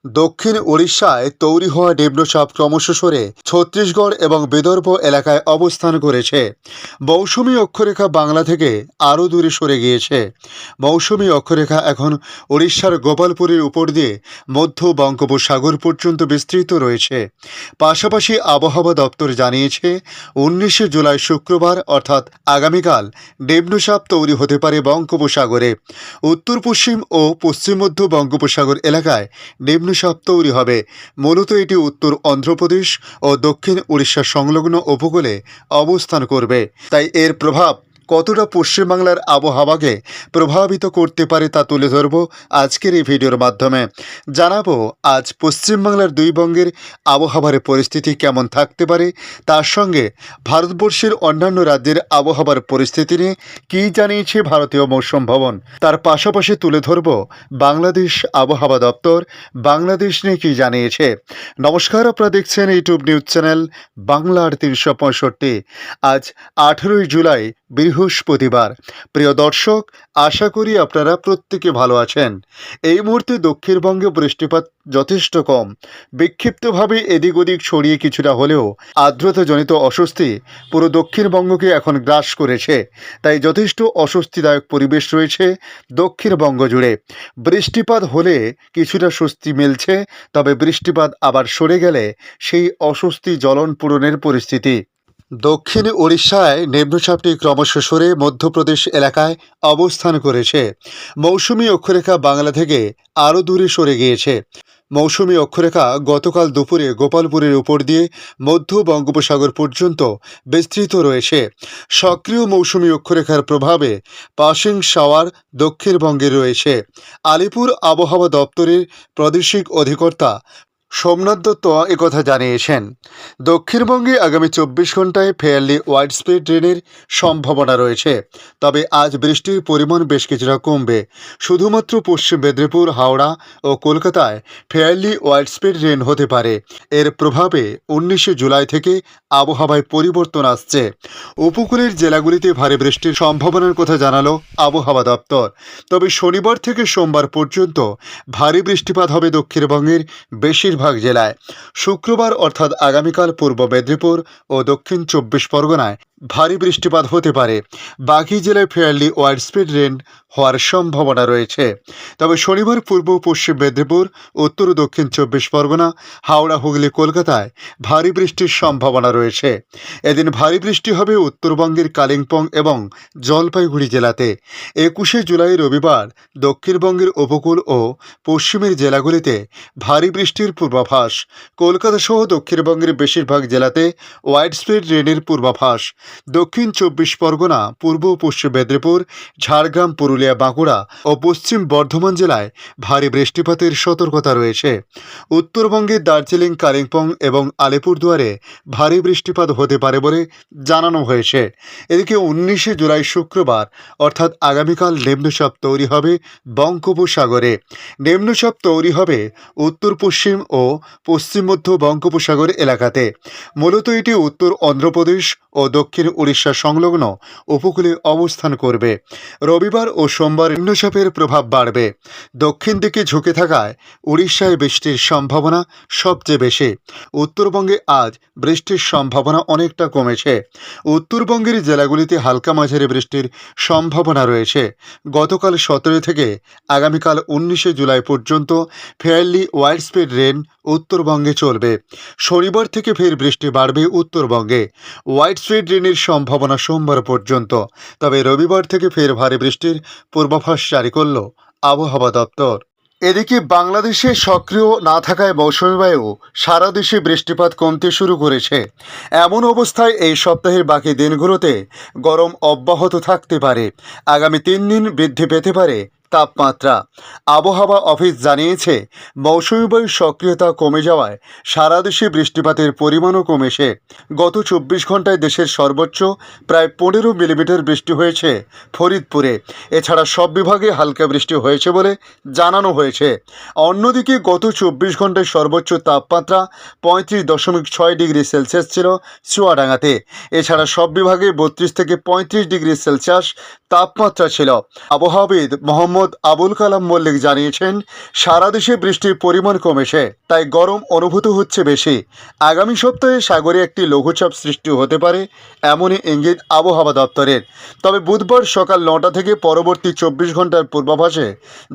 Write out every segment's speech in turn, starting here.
দক্ষিণ ওড়িশায় তৈরি হওয়া নিম্নচাপ ক্রমশ সরে ছত্তিশগড় এবং বিদর্ভ এলাকায় অবস্থান করেছে। মৌসুমী অক্ষরেখা বাংলা থেকে আরও দূরে সরে গিয়েছে। মৌসুমী অক্ষরেখা এখন ওড়িশার গোপালপুরের উপর দিয়ে মধ্য বঙ্গোপসাগর পর্যন্ত বিস্তৃত রয়েছে। পাশাপাশি আবহাওয়া দপ্তর জানিয়েছে 19শে জুলাই শুক্রবার অর্থাৎ আগামীকাল নিম্নচাপ তৈরি হতে পারে বঙ্গোপসাগরে। উত্তর পশ্চিম ও পশ্চিম মধ্য বঙ্গোপসাগর এলাকায় নিম্নচাপ তৈরি হবে। মূলত এটি উত্তর অন্ধ্রপ্রদেশ ও দক্ষিণ উড়িষ্যা সংলগ্ন উপকূলে অবস্থান করবে। তাই এর প্রভাব কতটা পশ্চিমবাংলার আবহাওয়াকে প্রভাবিত করতে পারে তা তুলে ধরব আজকের এই ভিডিওর মাধ্যমে। জানাবো আজ পশ্চিমবাংলার দুই বঙ্গের আবহাওয়ার পরিস্থিতি কেমন থাকতে পারে, তার সঙ্গে ভারতবর্ষের অন্যান্য রাজ্যের আবহাওয়ার পরিস্থিতি নিয়ে কী জানিয়েছে ভারতীয় মৌসুম ভবন। তার পাশাপাশি তুলে ধরব বাংলাদেশ আবহাওয়া দপ্তর বাংলাদেশ নিয়ে কী জানিয়েছে। নমস্কার, আপনারা দেখছেন ইউটিউব নিউজ চ্যানেল বাংলার 365। আজ 18ই জুলাই বৃহস্পতিবার। প্রিয় দর্শক, আশা করি আপনারা প্রত্যেকে ভালো আছেন। এই মুহূর্তে দক্ষিণবঙ্গে বৃষ্টিপাত যথেষ্ট কম। বিক্ষিপ্তভাবে এদিক ওদিক ছড়িয়ে কিছুটা হলেও আর্দ্রতাজনিত অস্বস্তি পুরো দক্ষিণবঙ্গকে এখন গ্রাস করেছে। তাই যথেষ্ট অস্বস্তিদায়ক পরিবেশ রয়েছে দক্ষিণবঙ্গ জুড়ে। বৃষ্টিপাত হলে কিছুটা স্বস্তি মিলছে, তবে বৃষ্টিপাত আবার সরে গেলে সেই অস্বস্তি জ্বলন পূরণের পরিস্থিতি। দক্ষিণ ওড়িশায় নিম্নচাপটি ক্রমশ সরে মধ্যপ্রদেশ এলাকায় অবস্থান করেছে। মৌসুমী অক্ষরেখা বাংলা থেকে আরও দূরে সরে গিয়েছে। মৌসুমী অক্ষরেখা গতকাল দুপুরে গোপালপুরের উপর দিয়ে মধ্য বঙ্গোপসাগর পর্যন্ত বিস্তৃত রয়েছে। সক্রিয় মৌসুমী অক্ষরেখার প্রভাবে পাসিং শাওয়ার দক্ষিণবঙ্গে রয়েছে। আলিপুর আবহাওয়া দপ্তরের প্রাদেশিক অধিকর্তা সোমনাথ দত্ত একথা জানিয়েছেন। দক্ষিণবঙ্গে আগামী 24 ঘন্টায় ফেয়ারলি ওয়াইড স্প্রেড রেনের সম্ভাবনা রয়েছে, তবে আজ বৃষ্টির পরিমাণ বেশ কিছুটা কমবে। শুধুমাত্র পশ্চিম মেদিনীপুর, হাওড়া ও কলকাতায় ফেয়ারলি ওয়াইড স্প্রেড রেন হতে পারে। এর প্রভাবে 19শে জুলাই থেকে আবহাওয়ায় পরিবর্তন আসছে। উপকূলের জেলাগুলিতে ভারী বৃষ্টির সম্ভাবনার কথা জানালো আবহাওয়া দপ্তর। তবে শনিবার থেকে সোমবার পর্যন্ত ভারী বৃষ্টিপাত হবে দক্ষিণবঙ্গের বেশিরভাগ জেলায়। শুক্রবার অর্থাৎ আগামীকাল পূর্ব মেদিনীপুর ও দক্ষিণ 24 পরগনায় ভারী বৃষ্টিপাত হতে পারে। বাকি জেলায় ফেয়ারলি ওয়াইড স্প্রেড রেন হওয়ার সম্ভাবনা রয়েছে। তবে শনিবার পূর্ব পশ্চিম মেদিনীপুর, উত্তর ও দক্ষিণ 24 পরগনা, হাওড়া, হুগলি, কলকাতায় ভারী বৃষ্টির সম্ভাবনা রয়েছে। এদিন ভারী বৃষ্টি হবে উত্তরবঙ্গের কালিম্পং এবং জলপাইগুড়ি জেলাতে। 21শে জুলাই রবিবার দক্ষিণবঙ্গের উপকূল ও পশ্চিমের জেলাগুলিতে ভারী বৃষ্টির পূর্বাভাস। কলকাতা সহ দক্ষিণবঙ্গের বেশিরভাগ জেলাতে ওয়াইড স্প্রেড রেনের পূর্বাভাস। দক্ষিণ 24 পরগনা, পূর্ব ও পশ্চিম মেদিনীপুর, ঝাড়গ্রাম, পুরুলিয়া, বাঁকুড়া ও পশ্চিম বর্ধমান জেলায় ভারী বৃষ্টিপাতের সতর্কতা রয়েছে। উত্তরবঙ্গের দার্জিলিং, কালিম্পং এবং আলিপুরদুয়ারে ভারী বৃষ্টিপাত হতে পারে বলে জানানো হয়েছে। এদিকে 19শে জুলাই শুক্রবার অর্থাৎ আগামীকাল নিম্নচাপ তৈরি হবে বঙ্গোপসাগরে। নিম্নচাপ তৈরি হবে উত্তর পশ্চিম ও পশ্চিম মধ্য বঙ্গোপসাগর এলাকাতে। মূলত এটি উত্তর অন্ধ্রপ্রদেশ ও দক্ষিণ উড়িষ্যা সংলগ্ন উপকূলে অবস্থান করবে। রবিবার ও সোমবার নিম্নচাপের প্রভাব বাড়বে। দক্ষিণ দিকে ঝুঁকে থাকায় উড়িষ্যায় বৃষ্টির সম্ভাবনা সবচেয়ে বেশি। উত্তরবঙ্গে আজ বৃষ্টির সম্ভাবনা অনেকটা কমেছে। উত্তরবঙ্গের জেলাগুলিতে হালকা মাঝারি বৃষ্টির সম্ভাবনা রয়েছে। গতকাল 17 থেকে আগামীকাল 19শে জুলাই পর্যন্ত ফেয়ারলি ওয়াইড স্প্রেড রেন উত্তরবঙ্গে চলবে। শনিবার থেকে ফের বৃষ্টি বাড়বে উত্তরবঙ্গে। ওয়াইড স্প্রেড রেনের সম্ভাবনা সোমবার পর্যন্ত। তবে রবিবার থেকে ফের ভারী বৃষ্টির পূর্বাভাস জারি করল আবহাওয়া দপ্তর। এদিকে বাংলাদেশে সক্রিয় না থাকায় মৌসুমী বায়ু সারা দেশে বৃষ্টিপাত কমতে শুরু করেছে। এমন অবস্থায় এই সপ্তাহের বাকি দিনগুলোতে গরম অব্যাহত থাকতে পারে। আগামী 3 দিন বৃদ্ধি পেতে পারে তাপমাত্রা। আবহাওয়া অফিস জানিয়েছে, মৌসুমী বায়ুর সক্রিয়তা কমে যাওয়ায় সারা দেশে বৃষ্টিপাতের পরিমাণও কমেছে। গত 24 ঘন্টায় দেশের সর্বোচ্চ প্রায় 15 মিলিমিটার বৃষ্টি হয়েছে ফরিদপুরে। এছাড়া সব বিভাগে হালকা বৃষ্টি হয়েছে বলে জানানো হয়েছে। অন্যদিকে গত 24 ঘন্টায় সর্বোচ্চ তাপমাত্রা 35.6 ডিগ্রি সেলসিয়াস ছিল চুয়াডাঙ্গাতে। এছাড়া সব বিভাগে 32 থেকে 35 ডিগ্রি সেলসিয়াস তাপমাত্রা ছিল। আবহাওয়াবিদ মোহাম্মদ আবুল কালাম মল্লিক জানিয়েছেন, সারা দেশে বৃষ্টির পরিমাণ কমেছে, তাই গরম অনুভূত হচ্ছে বেশি। আগামী সপ্তাহে সাগরে একটি লঘুচাপ সৃষ্টি হতে পারে, এমনই ইঙ্গিত আবহাওয়া দপ্তরের। তবে বুধবার সকাল 9টা থেকে পরবর্তী 24 ঘন্টার পূর্বাভাসে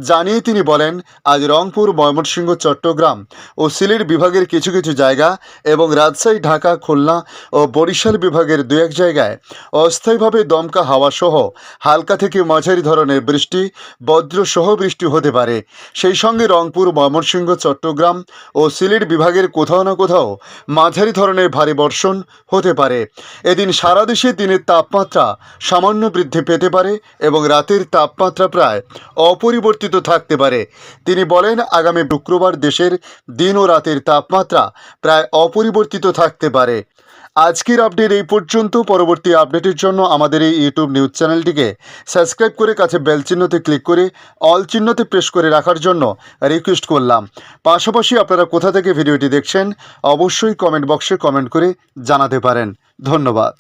জানিয়ে তিনি বলেন, আজ রংপুর, ময়মনসিংহ, চট্টগ্রাম ও সিলেট বিভাগের কিছু কিছু জায়গা এবং রাজশাহী, ঢাকা, খুলনা ও বরিশাল বিভাগের দু এক জায়গায় অস্থায়ীভাবে দমকা হাওয়া সহ হালকা থেকে মাঝারি ধরনের বৃষ্টি, বজ্রসহ বৃষ্টি হতে পারে। সেই সঙ্গে রংপুর, ময়মনসিংহ, চট্টগ্রাম ও সিলেট বিভাগের কোথাও না কোথাও মাঝারি ধরনের ভারী বর্ষণ হতে পারে। এদিন সারা দেশে দিনের তাপমাত্রা সামান্য বৃদ্ধি পেতে পারে এবং রাতের তাপমাত্রা প্রায় অপরিবর্তিত থাকতে পারে। তিনি বলেন, আগামী শুক্রবার দেশের দিন ও রাতের তাপমাত্রা প্রায় অপরিবর্তিত থাকতে পারে। আজকের আপডেট এই পর্যন্ত। পরবর্তী আপডেটের জন্য আমাদের এই ইউটিউব নিউজ চ্যানেলটিকে সাবস্ক্রাইব করে কাছে বেল চিহ্নতে ক্লিক করে অল চিহ্নতে প্রেস করে রাখার জন্য রিকোয়েস্ট করলাম। পাশাপাশি আপনারা কোথা থেকে ভিডিওটি দেখছেন অবশ্যই কমেন্ট বক্সে কমেন্ট করে জানাতে পারেন। ধন্যবাদ।